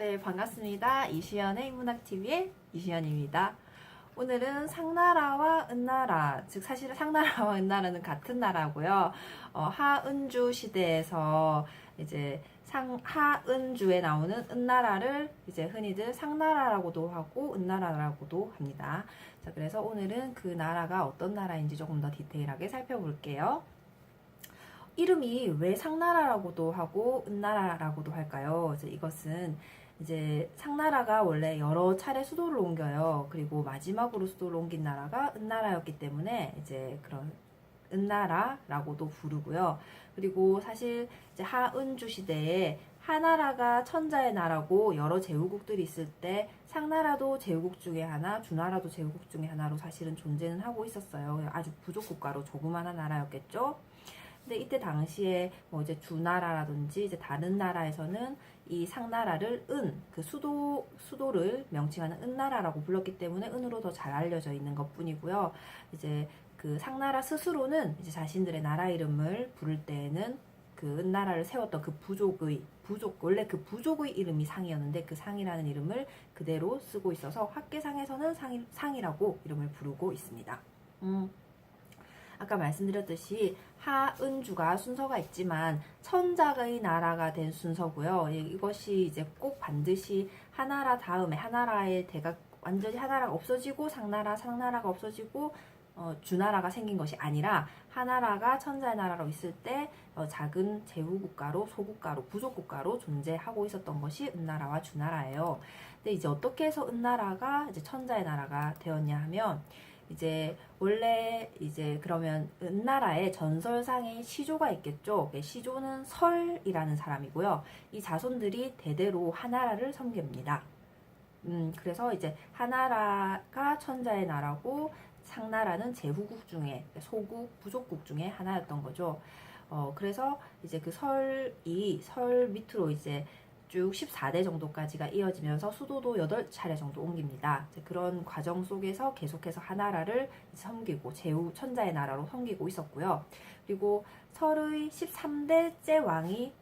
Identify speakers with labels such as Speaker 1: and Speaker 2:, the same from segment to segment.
Speaker 1: 네, 반갑습니다. 이시연의 인문학TV의 이시연입니다. 오늘은 상나라와 은나라, 즉 사실은 상나라와 은나라는 같은 나라고요. 하은주 시대에서 이제 하은주에 나오는 은나라를 이제 흔히들 상나라라고도 하고 은나라라고도 합니다. 자, 그래서 오늘은 그 나라가 어떤 나라인지 조금 더 디테일하게 살펴볼게요. 이름이 왜 상나라라고도 하고 은나라라고도 할까요? 이것은 이제 상나라가 원래 여러 차례 수도를 옮겨요. 그리고 마지막으로 수도를 옮긴 나라가 은나라였기 때문에 이제 그런 은나라라고도 부르고요. 그리고 사실 이제 하은주 시대에 하나라가 천자의 나라고 여러 제후국들이 있을 때 상나라도 제후국 중에 하나, 주나라도 제후국 중에 하나로 사실은 존재는 하고 있었어요. 아주 부족 국가로 조그마한 나라였겠죠. 근데 이때 당시에 뭐 이제 주나라라든지 이제 다른 나라에서는 이 상나라를 그 수도를 명칭하는 은나라라고 불렀기 때문에 은으로 더 잘 알려져 있는 것 뿐이고요. 이제 그 상나라 스스로는 이제 자신들의 나라 이름을 부를 때에는 그 은나라를 세웠던 그 원래 그 부족의 이름이 상이었는데 그 상이라는 이름을 그대로 쓰고 있어서 학계상에서는 상이라고 이름을 부르고 있습니다. 아까 말씀드렸듯이 하은주가 순서가 있지만 천자의 나라가 된 순서고요. 이것이 이제 꼭 반드시 하나라 다음에 하나라의 대각 완전히 하나라가 없어지고 상나라가 없어지고 주나라가 생긴 것이 아니라 하나라가 천자의 나라로 있을 때 작은 제후국가로 소국가로 부족국가로 존재하고 있었던 것이 은나라와 주나라예요. 근데 이제 어떻게 해서 은나라가 이제 천자의 나라가 되었냐 하면 이제 원래 이제 그러면 은나라에 전설상의 시조가 있겠죠. 시조는 설이라는 사람이고요. 이 자손들이 대대로 하나라를 섬깁니다. 그래서 이제 하나라가 천자의 나라고 상나라는 제후국 중에 소국, 부족국 중에 하나였던 거죠. 그래서 이제 그 설 밑으로 이제 쭉 14대 정도까지가 이어지면서 수도도 8차례 정도 옮깁니다. 그런 과정 속에서 계속해서 하나라를 섬기고 천자의 나라로 섬기고 있었고요. 그리고 설의 13대째 왕이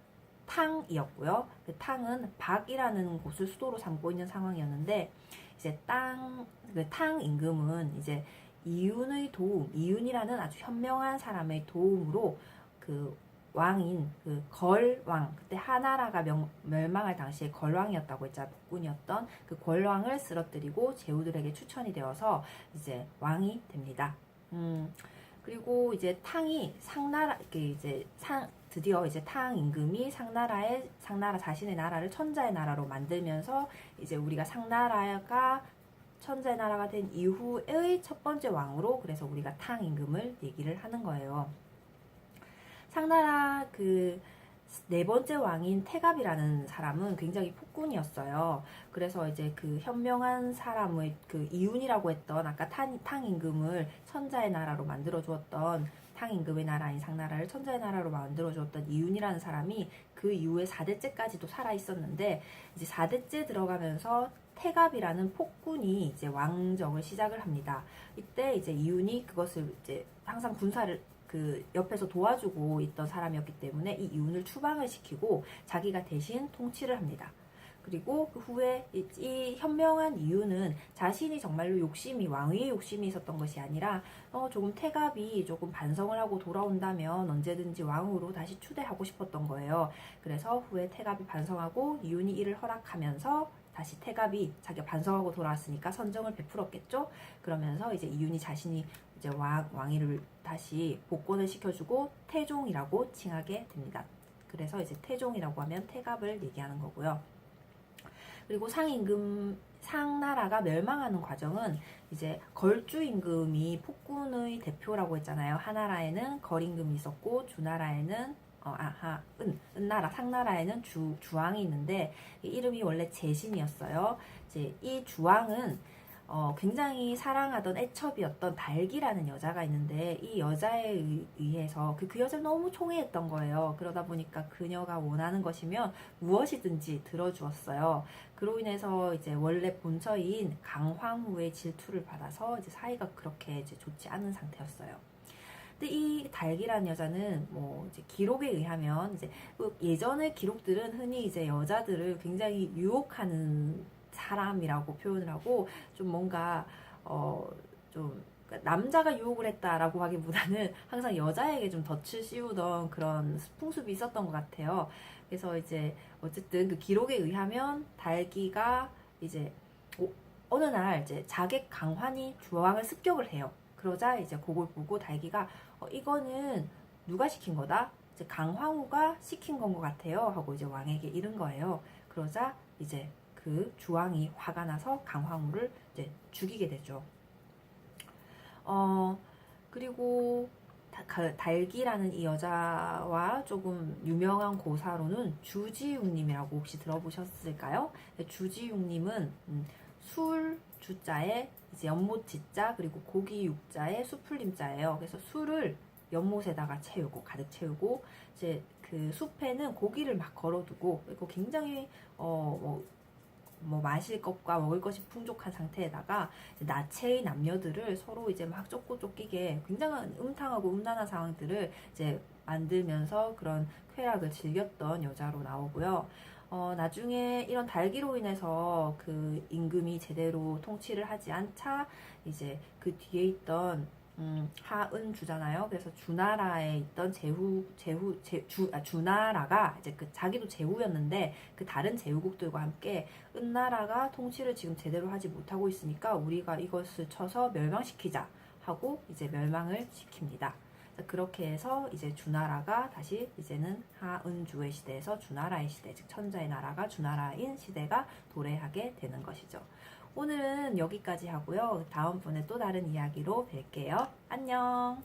Speaker 1: 탕이었고요. 그 탕은 박이라는 곳을 수도로 삼고 있는 상황이었는데 이제 그 탕 임금은 이제 이윤이라는 아주 현명한 사람의 도움으로 그 왕인 그 걸왕, 그때 하나라가 멸망할 당시에 걸왕이었다고 했잖아요. 복군이었던 그 걸왕을 쓰러뜨리고 제후들에게 추천이 되어서 이제 왕이 됩니다. 그리고 이제 탕이 드디어 이제 탕 임금이 상나라 자신의 나라를 천자의 나라로 만들면서 이제 우리가 상나라가 천자의 나라가 된 이후의 첫 번째 왕으로 그래서 우리가 탕 임금을 얘기를 하는 거예요. 상나라 그 네 번째 왕인 태갑이라는 사람은 굉장히 폭군이었어요. 그래서 이제 그 현명한 사람의 그 이윤이라고 했던 아까 탕 임금을 천자의 나라로 만들어 주었던 탕 임금의 나라인 상나라를 천자의 나라로 만들어 주었던 이윤이라는 사람이 그 이후에 4대째까지도 살아 있었는데 이제 4대째 들어가면서 태갑이라는 폭군이 이제 왕정을 시작을 합니다. 이때 이제 이윤이 그것을 이제 항상 군사를 그 옆에서 도와주고 있던 사람이었기 때문에 이 이윤을 추방을 시키고 자기가 대신 통치를 합니다. 그리고 그 후에 이 현명한 이윤은 자신이 정말로 왕위의 욕심이 있었던 것이 아니라 조금 태갑이 조금 반성을 하고 돌아온다면 언제든지 왕으로 다시 추대하고 싶었던 거예요. 그래서 후에 태갑이 반성하고 이윤이 이를 허락하면서 다시 태갑이 자기가 반성하고 돌아왔으니까 선정을 베풀었겠죠. 그러면서 이제 이윤이 자신이 이제 왕위를 다시 복권을 시켜주고 태종이라고 칭하게 됩니다. 그래서 이제 태종이라고 하면 태갑을 얘기하는 거고요. 그리고 상나라가 멸망하는 과정은 이제 걸주 임금이 폭군의 대표라고 했잖아요. 하나라에는 걸 임금이 있었고 주나라에는 상나라에는 주왕이 있는데 이름이 원래 제신이었어요. 이제 이 주왕은 굉장히 사랑하던 애첩이었던 달기라는 여자가 있는데 이 여자에 의해서 그 여자를 너무 총애했던 거예요. 그러다 보니까 그녀가 원하는 것이면 무엇이든지 들어주었어요. 그로 인해서 이제 원래 본처인 강황후의 질투를 받아서 이제 사이가 그렇게 이제 좋지 않은 상태였어요. 근데 이 달기라는 여자는 뭐 이제 기록에 의하면 이제 예전의 기록들은 흔히 이제 여자들을 굉장히 유혹하는 사람이라고 표현을 하고 좀 뭔가 좀 남자가 유혹을 했다라고 하기보다는 항상 여자에게 좀 덫을 씌우던 그런 풍습이 있었던 것 같아요. 그래서 이제 어쨌든 그 기록에 의하면 달기가 이제 어느 날 이제 자객 강환이 주왕을 습격을 해요. 그러자 이제 그걸 보고 달기가 이거는 누가 시킨 거다? 이제 강황후가 시킨 건 것 같아요. 하고 이제 왕에게 이른 거예요. 그러자 이제 그 주왕이 화가 나서 강황후를 이제 죽이게 되죠. 그리고 달기라는 이 여자와 조금 유명한 고사로는 주지육님이라고 혹시 들어보셨을까요? 주지육님은 술 주자에 이제 연못 지자 그리고 고기 육자에 수풀림자예요. 그래서 술을 연못에다가 채우고 가득 채우고 이제 그 숲에는 고기를 막 걸어두고 그리고 굉장히 뭐 마실 것과 먹을 것이 풍족한 상태에다가 나체의 남녀들을 서로 이제 막 쫓고 쫓기게 굉장한 음탕하고 음란한 상황들을 이제 만들면서 그런 쾌락을 즐겼던 여자로 나오고요. 나중에 이런 달기로 인해서 그 임금이 제대로 통치를 하지 않자 이제 그 뒤에 있던 하은주잖아요. 그래서 주나라에 있던 주나라가 이제 그 자기도 제후였는데 그 다른 제후국들과 함께 은나라가 통치를 지금 제대로 하지 못하고 있으니까 우리가 이것을 쳐서 멸망시키자 하고 이제 멸망을 시킵니다. 그렇게 해서 이제 주나라가 다시 이제는 하은주의 시대에서 주나라의 시대, 즉 천자의 나라가 주나라인 시대가 도래하게 되는 것이죠. 오늘은 여기까지 하고요. 다음번에 또 다른 이야기로 뵐게요. 안녕!